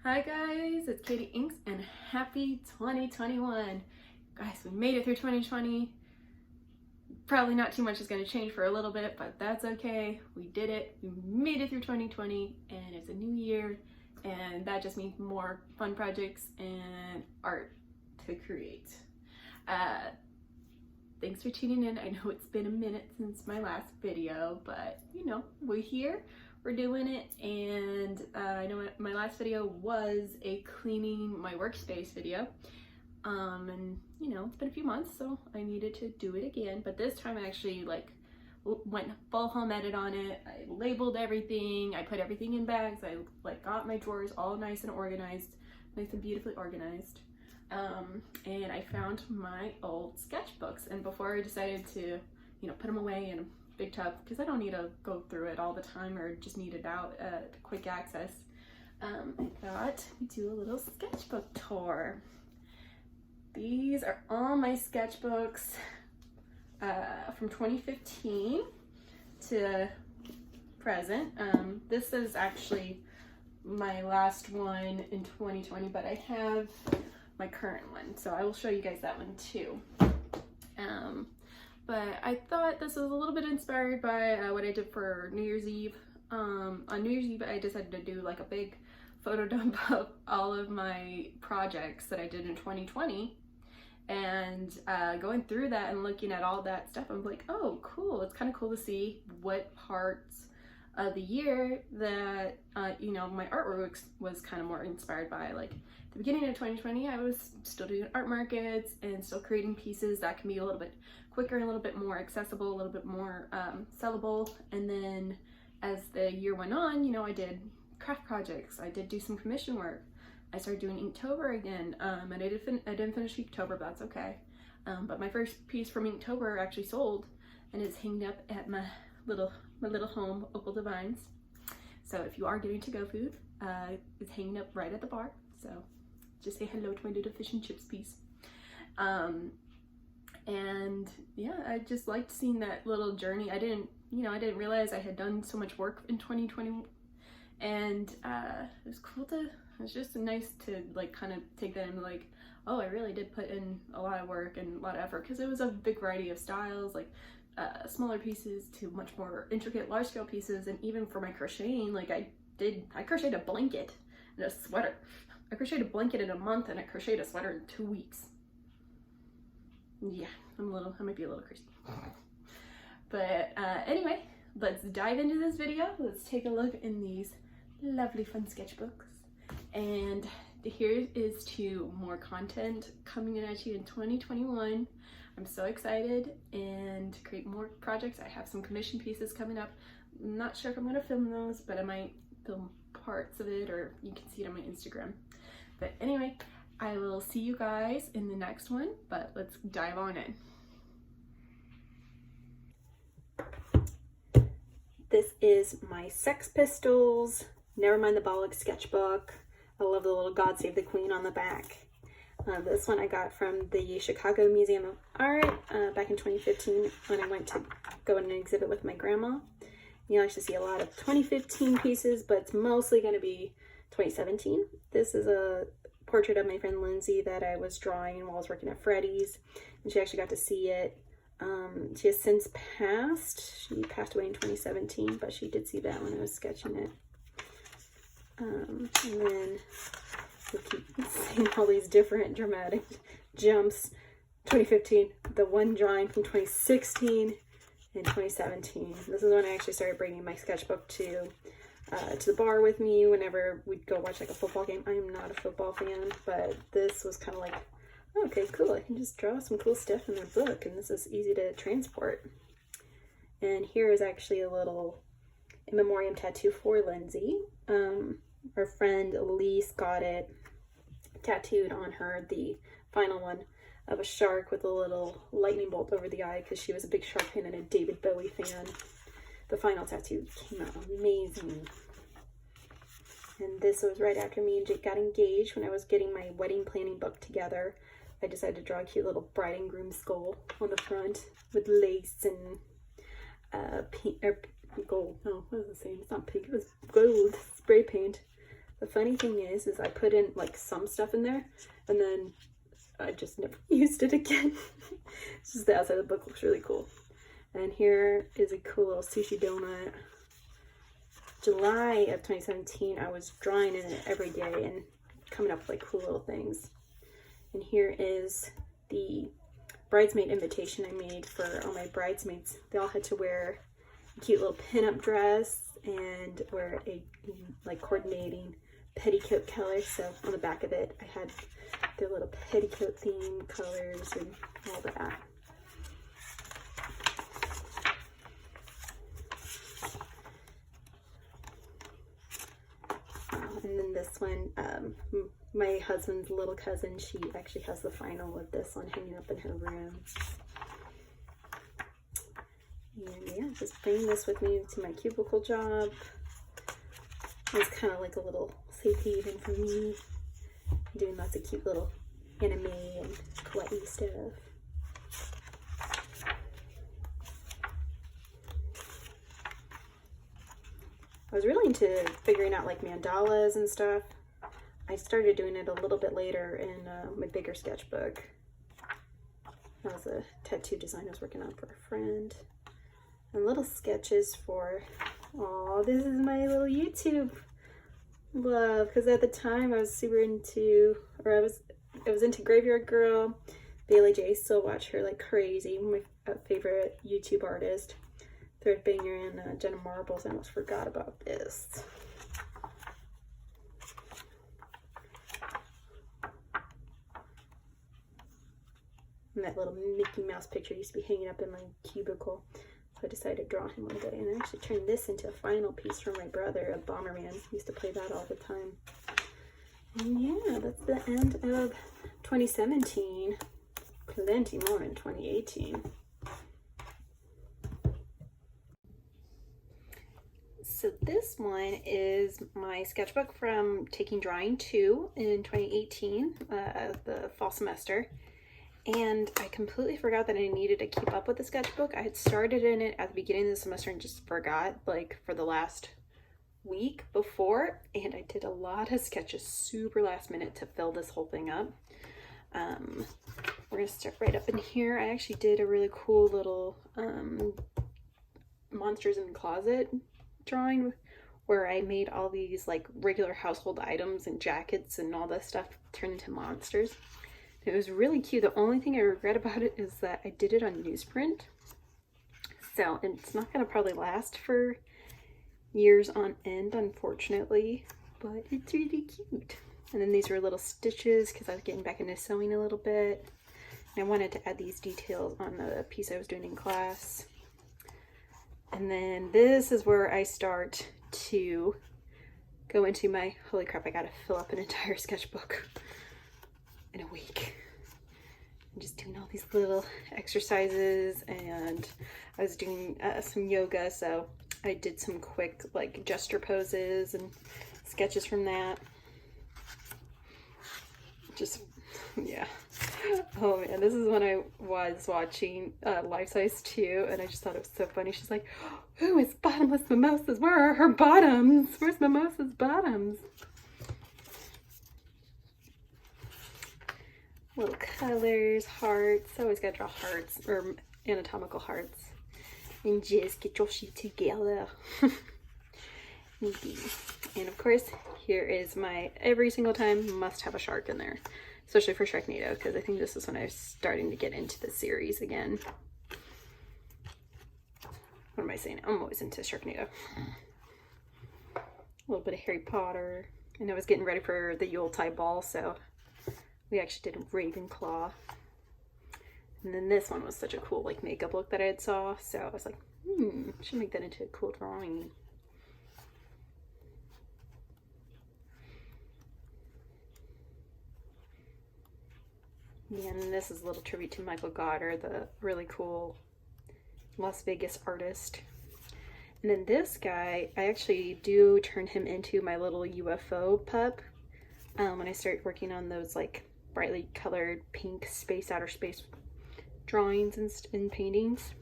Hi guys, it's Katie Inks and happy 2021. Guys, we made it through 2020. Probably not too much is going to change for a little bit, but that's okay. We did it. We made it through 2020 and it's a new year, and that just means more fun projects and art to create. Thanks for tuning in. I know it's been a minute since my last video, but you know, we're here. We're doing it, and I know my last video was a cleaning my workspace video, and you know, it's been a few months, so I needed to do it again. But this time I actually went full home edit on it. I labeled everything, I put everything in bags, I got my drawers all nice and organized, nice and beautifully organized, and I found my old sketchbooks. And before I decided to, you know, put them away in a big tub, because I don't need to go through it all the time, or just need it out at quick access, I thought we'd do a little sketchbook tour. These are all my sketchbooks from 2015 to present. This is actually my last one in 2020, but I have my current one, so I will show you guys that one too. But I thought this was a little bit inspired by what I did for New Year's Eve. On New Year's Eve, I decided to do like a big photo dump of all of my projects that I did in 2020. And going through that and looking at all that stuff, I'm like, oh, cool. It's kind of cool to see what parts of the year that, you know, my artwork was kind of more inspired by. Like the beginning of 2020, I was still doing art markets and still creating pieces that can be a little bit quicker and a little bit more accessible, a little bit more sellable. And then as the year went on, you know, I did craft projects. I did do some commission work. I started doing Inktober again, and I didn't finish Inktober, but that's okay. But my first piece from Inktober actually sold and is hanged up at my little home, Opal Divines. So if you are getting to-go food, it's hanging up right at the bar. So just say hello to my little fish and chips piece. And yeah, I just liked seeing that little journey. I didn't realize I had done so much work in 2020, and it was cool to, it was just nice to like kind of take that and like, oh, I really did put in a lot of work and a lot of effort, because it was a big variety of styles, like smaller pieces to much more intricate large scale pieces. And even for my crocheting, like I crocheted a blanket and a sweater. I crocheted a blanket in a month, and I crocheted a sweater in 2 weeks. Yeah, I might be a little crazy. But anyway, let's dive into this video. Let's take a look in these lovely fun sketchbooks. And here is to more content coming at you in 2021. I'm so excited and to create more projects. I have some commission pieces coming up. I'm not sure if I'm gonna film those, but I might film parts of it, or you can see it on my Instagram. But anyway, I will see you guys in the next one, but let's dive on in. This is my Sex Pistols, Never Mind the Bollock sketchbook. I love the little God Save the Queen on the back. This one I got from the Chicago Museum of Art back in 2015 when I went to go on an exhibit with my grandma. You'll actually see a lot of 2015 pieces, but it's mostly going to be 2017. This is a portrait of my friend Lindsay that I was drawing while I was working at Freddy's, and she actually got to see it. She has since passed. She passed away in 2017, but she did see that when I was sketching it. And then we'll keep seeing all these different dramatic jumps. 2015, the one drawing from 2016 and 2017. This is when I actually started bringing my sketchbook to the bar with me whenever we'd go watch like a football game. I am not a football fan, but this was kind of like, oh, okay, cool. I can just draw some cool stuff in their book, and this is easy to transport. And here is actually a little in memoriam tattoo for Lindsay. Our friend Elise got it tattooed on her, the final one, of a shark with a little lightning bolt over the eye, because she was a big shark fan and a David Bowie fan. The final tattoo came out amazing. And this was right after me and Jake got engaged, when I was getting my wedding planning book together. I decided to draw a cute little bride and groom skull on the front with lace and pink, or gold. No, what was it saying? It's not pink. It was gold spray paint The funny thing is I put in like some stuff in there and then I just never used it again. It's just the outside of the book looks really cool. And here is a cool little sushi donut. July of 2017, I was drawing in it every day and coming up with like cool little things. And here is the bridesmaid invitation I made for all my bridesmaids. They all had to wear a cute little pinup dress and wear a like coordinating petticoat color. So on the back of it, I had their little petticoat theme colors and all that. And then this one, my husband's little cousin, she actually has the final of this one hanging up in her room. And yeah, just bringing this with me to my cubicle job. It's kind of like a little safe haven for me. Doing lots of cute little anime and kawaii stuff. I was really into figuring out like mandalas and stuff. I started doing it a little bit later in my bigger sketchbook. That was a tattoo design I was working on for a friend. And little sketches for, oh, this is my little YouTube love. Because at the time I was super into, or I was into Graveyard Girl. Bailey J, still watch her like crazy. My favorite YouTube artist. Third Banger and Jenna Marbles. I almost forgot about this. And that little Mickey Mouse picture used to be hanging up in my cubicle. So I decided to draw him one day. And I actually turned this into a final piece for my brother, a Bomberman. He used to play that all the time. And yeah, that's the end of 2017. Plenty more in 2018. So this one is my sketchbook from taking drawing 2 in 2018, the fall semester. And I completely forgot that I needed to keep up with the sketchbook. I had started in it at the beginning of the semester and just forgot, like for the last week before. And I did a lot of sketches super last minute to fill this whole thing up. We're gonna start right up in here. I actually did a really cool little monsters in the closet drawing where I made all these like regular household items and jackets and all that stuff turn into monsters. It was really cute. The only thing I regret about it is that I did it on newsprint. So it's not going to probably last for years on end, unfortunately, but it's really cute. And then these were little stitches because I was getting back into sewing a little bit. And I wanted to add these details on the piece I was doing in class. And then this is where I start to go into my, holy crap, I gotta fill up an entire sketchbook in a week. I'm just doing all these little exercises, and I was doing some yoga, so I did some quick like gesture poses and sketches from that. Just, yeah. Oh man, this is when I was watching Life Size 2, and I just thought it was so funny. She's like, "Ooh, it's bottomless mimosas. Where are her bottoms? Where's Mimosa's bottoms?" Little colors, hearts. I always gotta draw hearts or anatomical hearts. And just get your shit together. And of course, here is my every single time must have a shark in there. Especially for Sharknado, because I think this is when I was starting to get into the series again. What am I saying? I'm always into Sharknado. A little bit of Harry Potter. And I was getting ready for the Yuletide ball, so we actually did a Ravenclaw. And then this one was such a cool like makeup look that I had saw, so I was like, I should make that into a cool drawing. Yeah, and this is a little tribute to Michael Goddard, the really cool Las Vegas artist. And then this guy, I actually do turn him into my little UFO pup when I start working on those like brightly colored pink outer space drawings and paintings.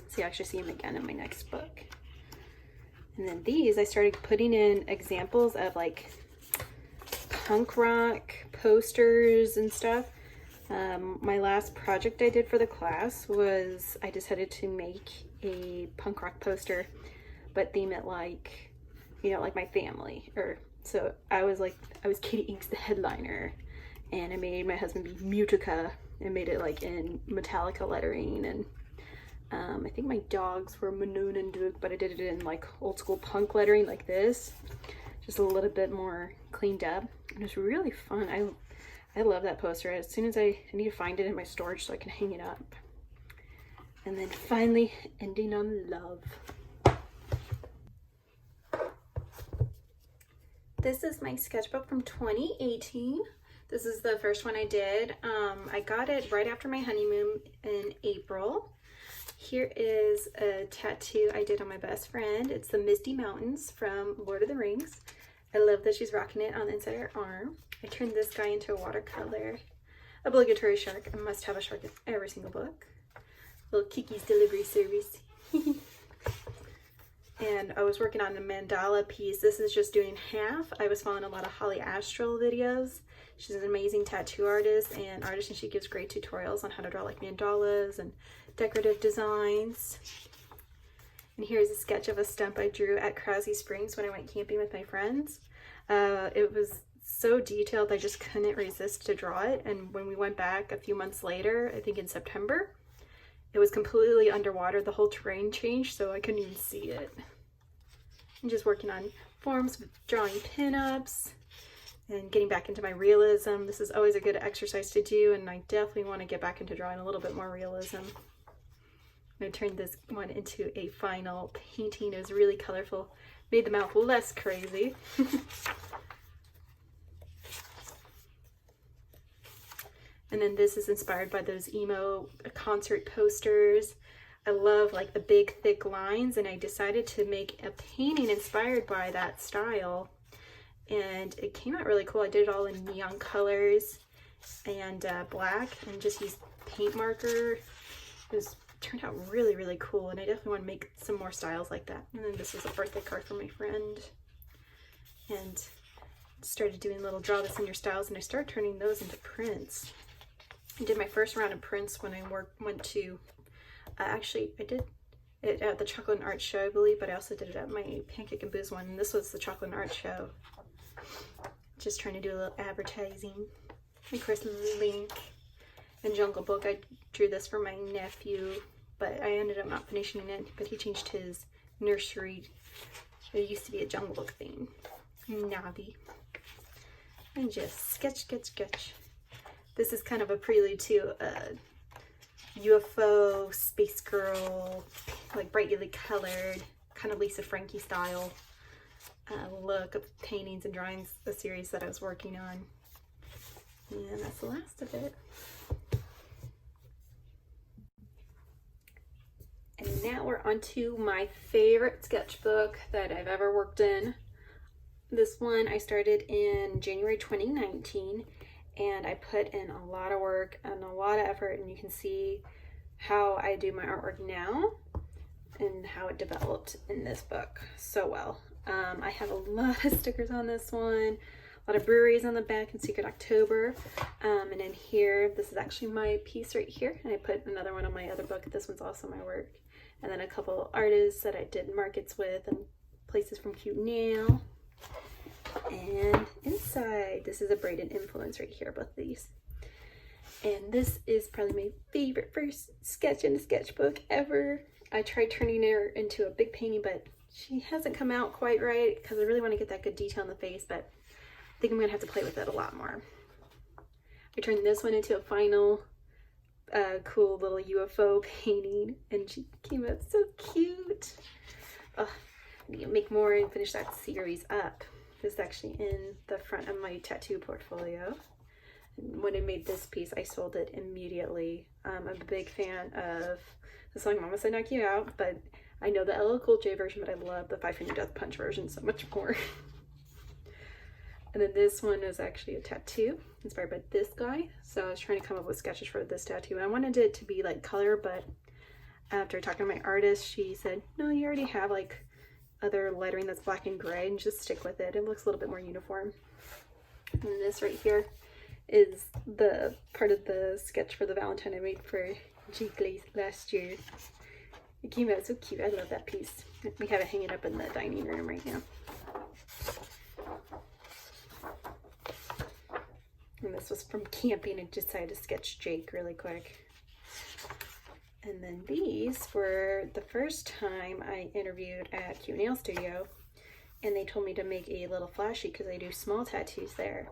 So you actually see him again in my next book. And then these, I started putting in examples of like punk rock posters and stuff. My last project I did for the class was I decided to make a punk rock poster, but theme it like, you know, like my family. Or so I was Katie Ink's the headliner, and I made my husband be Mutica and made it like in Metallica lettering, and I think my dogs were Manoon and Duke, but I did it in like old school punk lettering like this, just a little bit more cleaned up. It was really fun. I love that poster. As soon as I need to find it in my storage so I can hang it up. And then finally ending on love. This is my sketchbook from 2018. This is the first one I did. I got it right after my honeymoon in April. Here is a tattoo I did on my best friend. It's the Misty Mountains from Lord of the Rings. I love that she's rocking it on the inside of her arm. I turned this guy into a watercolor. Obligatory shark. I must have a shark in every single book. Little Kiki's delivery service. And I was working on a mandala piece. This is just doing half. I was following a lot of Holly Astral videos. She's an amazing tattoo artist, and she gives great tutorials on how to draw like mandalas and decorative designs. And here's a sketch of a stump I drew at Krause Springs when I went camping with my friends. It was so detailed I just couldn't resist to draw it, and when we went back a few months later, I think in September, it was completely underwater. The whole terrain changed, so I couldn't even see it. I'm just working on forms, drawing pinups, and getting back into my realism. This is always a good exercise to do, and I definitely want to get back into drawing a little bit more realism. I turned this one into a final painting. It was really colorful, made the mouth less crazy. And then this is inspired by those emo concert posters. I love like the big thick lines, and I decided to make a painting inspired by that style. And it came out really cool. I did it all in neon colors and black, and just used paint marker. It turned out really, really cool, and I definitely want to make some more styles like that. And then this was a birthday card from my friend. And started doing little draw this in your styles, and I started turning those into prints. I did my first round of prints when I went to, actually I did it at the Chocolate and Art Show, I believe, but I also did it at my Pancake and Booze one, and this was the Chocolate and Art Show. Just trying to do a little advertising. Of course, Link and Jungle Book. I drew this for my nephew, but I ended up not finishing it, but he changed his nursery. It used to be a Jungle Book theme. Navi. And just sketch, sketch, sketch. This is kind of a prelude to a UFO, space girl, like brightly colored, kind of Lisa Frankie style look of paintings and drawings, a series that I was working on. And that's the last of it. And now we're on to my favorite sketchbook that I've ever worked in. This one I started in January 2019, and I put in a lot of work and a lot of effort, and you can see how I do my artwork now and how it developed in this book so well. I have a lot of stickers on this one, a lot of breweries on the back and Secret October. And in here, this is actually my piece right here, and I put another one on my other book. This one's also my work. And then a couple artists that I did markets with and places from Cute Nail. And inside, this is a Braden influence right here, both of these. And this is probably my favorite first sketch in a sketchbook ever. I tried turning her into a big painting, but she hasn't come out quite right because I really want to get that good detail in the face, but I think I'm going to have to play with it a lot more. I turned this one into a final cool little UFO painting, and she came out so cute. I need to make more and finish that series up. This is actually in the front of my tattoo portfolio. And when I made this piece, I sold it immediately. I'm a big fan of the song Mama Said Knock You Out, but I know the LL Cool J version, but I love the 5 Finger Death Punch version so much more. And then this one is actually a tattoo inspired by this guy. So I was trying to come up with sketches for this tattoo. And I wanted it to be like color, but after talking to my artist, she said, no, you already have like other lettering that's black and gray and just stick with it. It looks a little bit more uniform. And this right here is the part of the sketch for the Valentine I made for Jake last year. It came out so cute. I love that piece. We have it hanging up in the dining room right now. And this was from camping. I decided to sketch Jake really quick. And then these were the first time I interviewed at Cute Nail Studio, and they told me to make a little flash sheet because I do small tattoos there.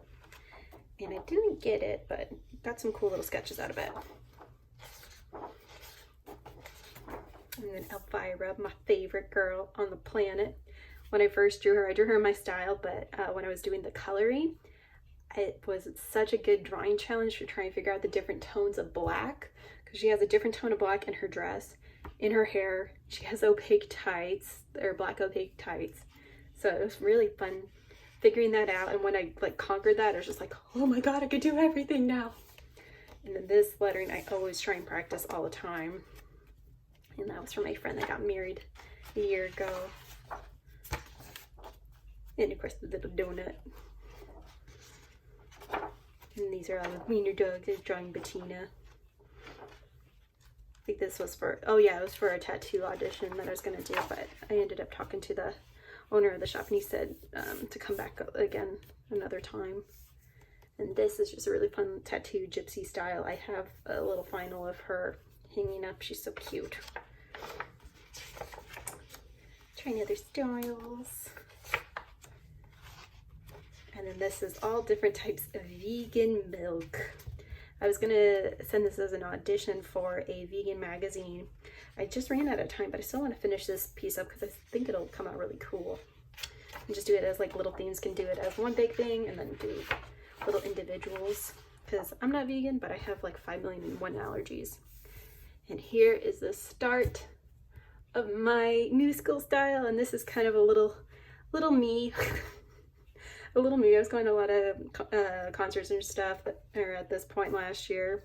And I didn't get it, but got some cool little sketches out of it. And then Elvira, my favorite girl on the planet. When I first drew her, I drew her in my style, but when I was doing the coloring, it was such a good drawing challenge to try and figure out the different tones of black, because she has a different tone of black in her dress. In her hair, she has opaque tights, or black opaque tights. So it was really fun figuring that out. And when I like conquered that, I was just like, oh my god, I could do everything now. And then this lettering, I always try and practice all the time. And that was from my friend that got married a year ago. And of course the little donut. And these are all the wiener dogs. There's drawing Bettina. I think this was for, oh yeah, it was for a tattoo audition that I was gonna do, but I ended up talking to the owner of the shop and he said to come back again another time. And this is just a really fun tattoo, gypsy style. I have a little final of her hanging up. She's so cute. Trying other styles. And then this is all different types of vegan milk. I was gonna send this as an audition for a vegan magazine. I just ran out of time, but I still want to finish this piece up because I think it'll come out really cool. And just do it as like little themes, can do it as one big thing and then do little individuals. Because I'm not vegan, but I have like 5,000,001 allergies. And here is the start of my new school style, and this is kind of a little me. A little me. I was going to a lot of concerts and stuff that are at this point last year.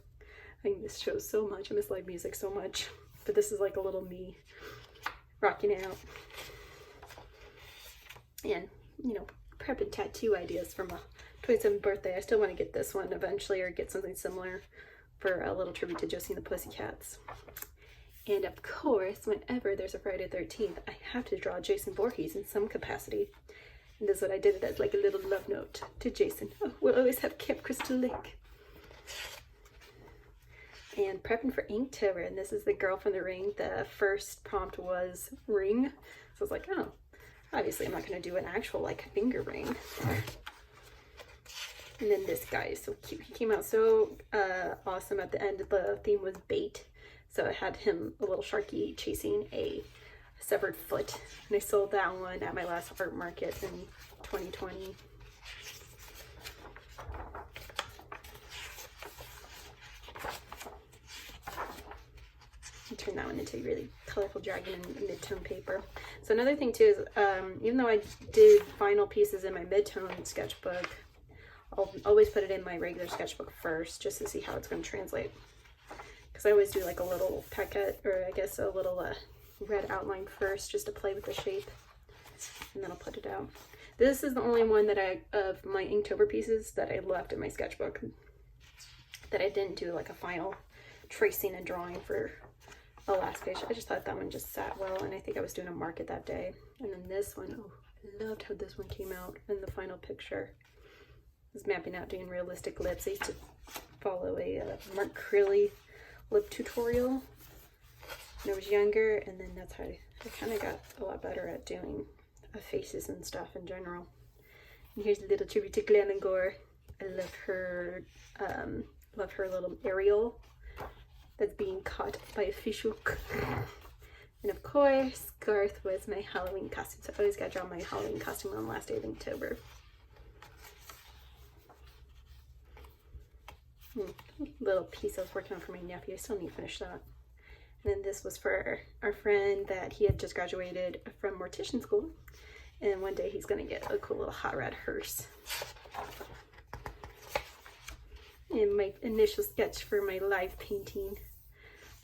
I miss shows so much. I miss live music so much. But this is like a little me rocking out. And, you know, prepping tattoo ideas for my 27th birthday. I still want to get this one eventually, or get something similar for a little tribute to Josie and the Pussycats. And of course, whenever there's a Friday the 13th, I have to draw Jason Voorhees in some capacity. And this is what I did it as, like a little love note to Jason. Oh, we'll always have Camp Crystal Lake. And prepping for Inktober, and this is the girl from the ring. The first prompt was ring. So I was like, oh, obviously I'm not going to do an actual like finger ring. And then this guy is so cute. He came out so awesome at the end. The theme was bait. So I had him, a little Sharky, chasing a severed foot. And I sold that one at my last art market in 2020. And turn that one into a really colorful dragon in mid-tone paper. So another thing too is, even though I did final pieces in my mid-tone sketchbook, I'll always put it in my regular sketchbook first, just to see how it's going to translate. Because I always do like a little packet, or I guess a little red outline first, just to play with the shape, and then I'll put it out. This is the only one that of my Inktober pieces that I left in my sketchbook, that I didn't do like a final tracing and drawing for the last page. I just thought that one just sat well, and I think I was doing a market that day. And then this one, oh, I loved how this one came out in the final picture. I was mapping out doing realistic lips. I used to follow a Mark Crilly lip tutorial when I was younger, and then that's how I kind of got a lot better at doing faces and stuff in general. And here's a little tribute to Glenagore. I love her little Ariel that's being caught by a fishhook. And of course, Garth was my Halloween costume, so I always gotta draw my Halloween costume on the last day of Inktober. Little piece I was working on for my nephew. I still need to finish that. And then this was for our friend that he had just graduated from mortician school, and one day he's gonna get a cool little hot rod hearse. And my initial sketch for my live painting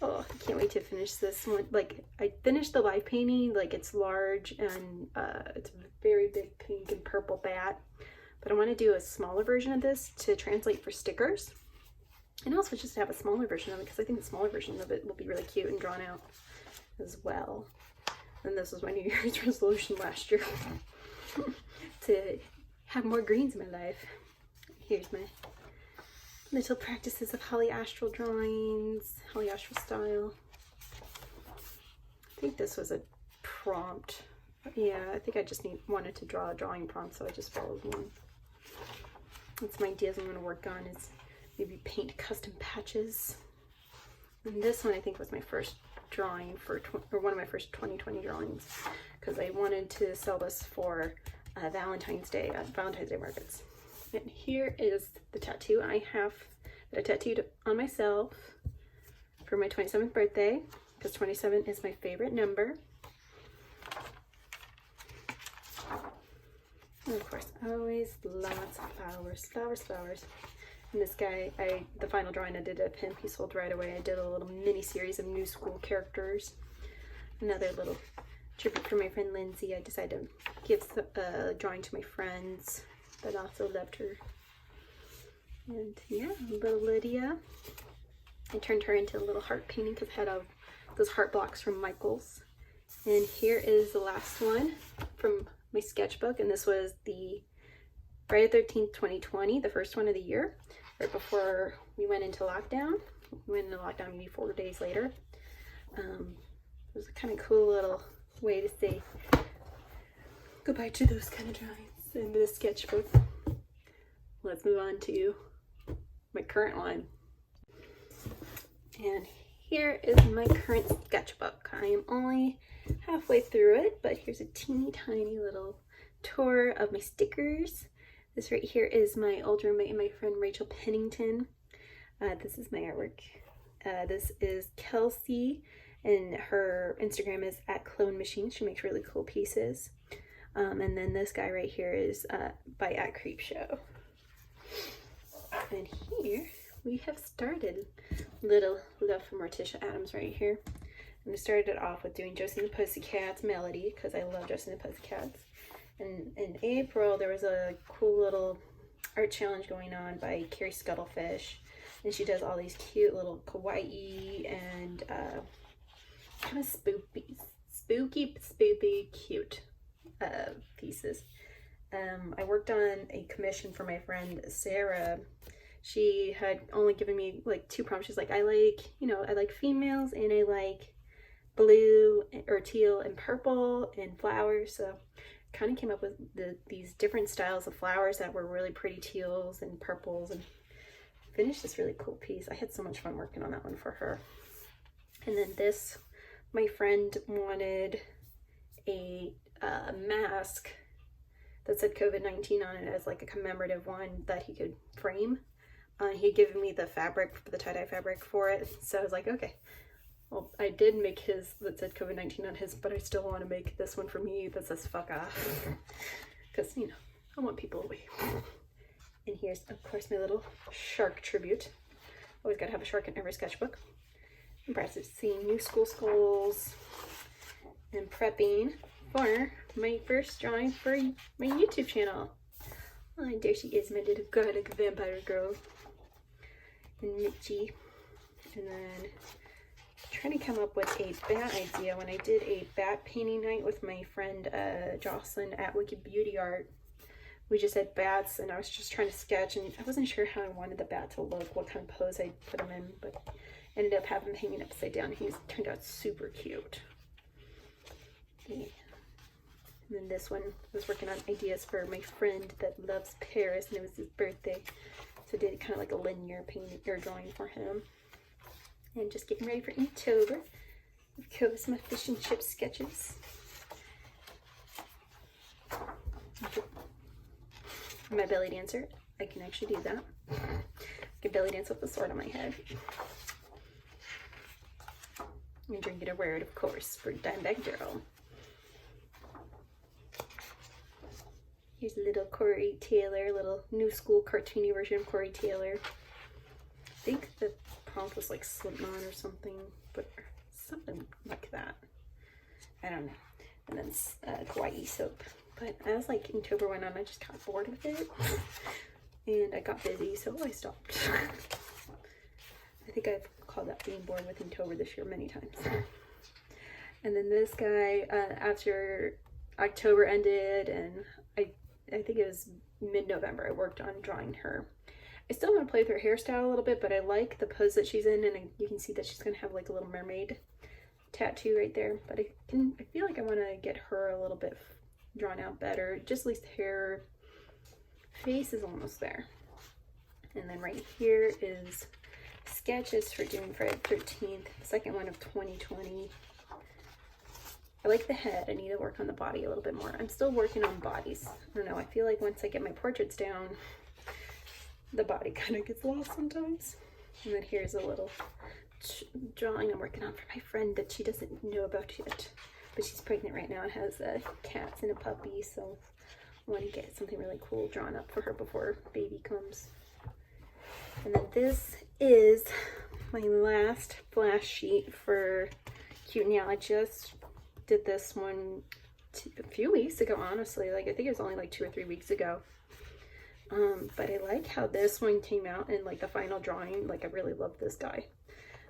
Oh, I can't wait to finish this one. Like, I finished the live painting, like it's large and it's a very big pink and purple bat. But I want to do a smaller version of this to translate for stickers. And also just have a smaller version of it because I think the smaller version of it will be really cute and drawn out as well. And this was my New Year's resolution last year to have more greens in my life. Here's my little practices of Holly Astral drawings, Holly Astral style. I think this was a prompt. Yeah, I think I just wanted to draw a drawing prompt, so I just followed one. That's some ideas I'm going to work on is maybe paint custom patches. And this one I think was my first drawing for, or one of my first 2020 drawings, because I wanted to sell this for Valentine's Day markets. And here is the tattoo I have that I tattooed on myself for my 27th birthday, because 27 is my favorite number. And of course, always lots of flowers, flowers, flowers. And this guy, the final drawing I did of him, he sold right away. I did a little mini series of new school characters. Another little tribute for my friend Lindsay. I decided to give a drawing to my friends that also loved her. And yeah, little Lydia. I turned her into a little heart painting because I had those heart blocks from Michael's. And here is the last one from my sketchbook, and this was the Friday the 13th, 2020, the first one of the year, right before we went into lockdown. We went into lockdown maybe 4 days later. It was a kind of cool little way to say goodbye to those kind of drawings in this sketchbook. Let's move on to my current one. And here is my current sketchbook. I am only halfway through it, but here's a teeny tiny little tour of my stickers. This right here is my old roommate and my friend Rachel Pennington. This is my artwork. This is Kelsey, and her Instagram is @clone_machine. She makes really cool pieces. And then this guy right here is by @creepshow. And here we have started. Little love from Morticia Adams right here. And I started it off with doing Josie and the Pussycats melody because I love Josie and the Pussycats. And in April, there was a cool little art challenge going on by Carrie Scuttlefish. And she does all these cute little kawaii and kind of spooky, cute pieces. I worked on a commission for my friend Sarah. She had only given me like 2 prompts. She's like, I like females, and I like blue or teal and purple and flowers. So kind of came up with these different styles of flowers that were really pretty teals and purples, and finished this really cool piece. I had so much fun working on that one for her. And then this, my friend wanted a mask that said COVID-19 on it as like a commemorative one that he could frame. He had given me the fabric, the tie-dye fabric for it, so I was like, okay. Well, I did make his that said COVID-19 on his, but I still want to make this one for me that says fuck off. Because, I want people away. And here's, of course, my little shark tribute. Always gotta have a shark in every sketchbook. I'm practicing new school skulls and prepping for my first drawing for my YouTube channel. Oh, and there she is, my little garlic vampire girl. And Mitchie. And then trying to come up with a bat idea. When I did a bat painting night with my friend Jocelyn at Wicked Beauty Art, we just had bats, and I was just trying to sketch, and I wasn't sure how I wanted the bat to look, what kind of pose I'd put him in, but ended up having him hanging upside down. He turned out super cute. Yeah. And then this one, I was working on ideas for my friend that loves Paris, and it was his birthday, so I did kind of like a linear painting or drawing for him. And just getting ready for Inktober. Of course, my fish and chip sketches. My belly dancer, I can actually do that. I can belly dance with the sword on my head. I'm drinking a wear it, of course, for Dimebag Girl. Here's a little Corey Taylor, little new school cartoony version of Corey Taylor. I think the prompt was like Slipknot or something, but something like that. I don't know. And then Kawaii soap. But as like Inktober went on, I just got bored with it. And I got busy, so I stopped. I think I've called that being bored with Inktober this year many times. And then this guy, after October ended, and I think it was mid-November, I worked on drawing her. I still want to play with her hairstyle a little bit, but I like the pose that she's in, and you can see that she's going to have like a little mermaid tattoo right there. But I feel like I want to get her a little bit drawn out better. Just at least the hair, face is almost there. And then right here is sketches for doing Friday the 13th, second one of 2020. I like the head. I need to work on the body a little bit more. I'm still working on bodies. I don't know. I feel like once I get my portraits down, the body kind of gets lost sometimes. And then here's a little drawing I'm working on for my friend that she doesn't know about yet. But she's pregnant right now and has cats and a puppy. So I want to get something really cool drawn up for her before baby comes. And then this is my last flash sheet for Cute Now. I just did this one a few weeks ago, honestly. Like, I think it was only like 2 or 3 weeks ago. But I like how this one came out and like the final drawing. Like, I really love this guy.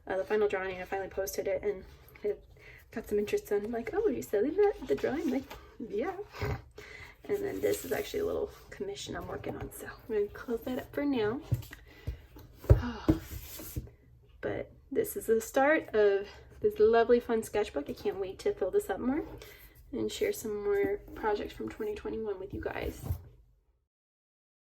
The final drawing, I finally posted it and it got some interest in, like, oh, are you selling that, the drawing? Like, yeah. And then this is actually a little commission I'm working on, so I'm going to close that up for now. But this is the start of this lovely fun sketchbook. I can't wait to fill this up more and share some more projects from 2021 with you guys.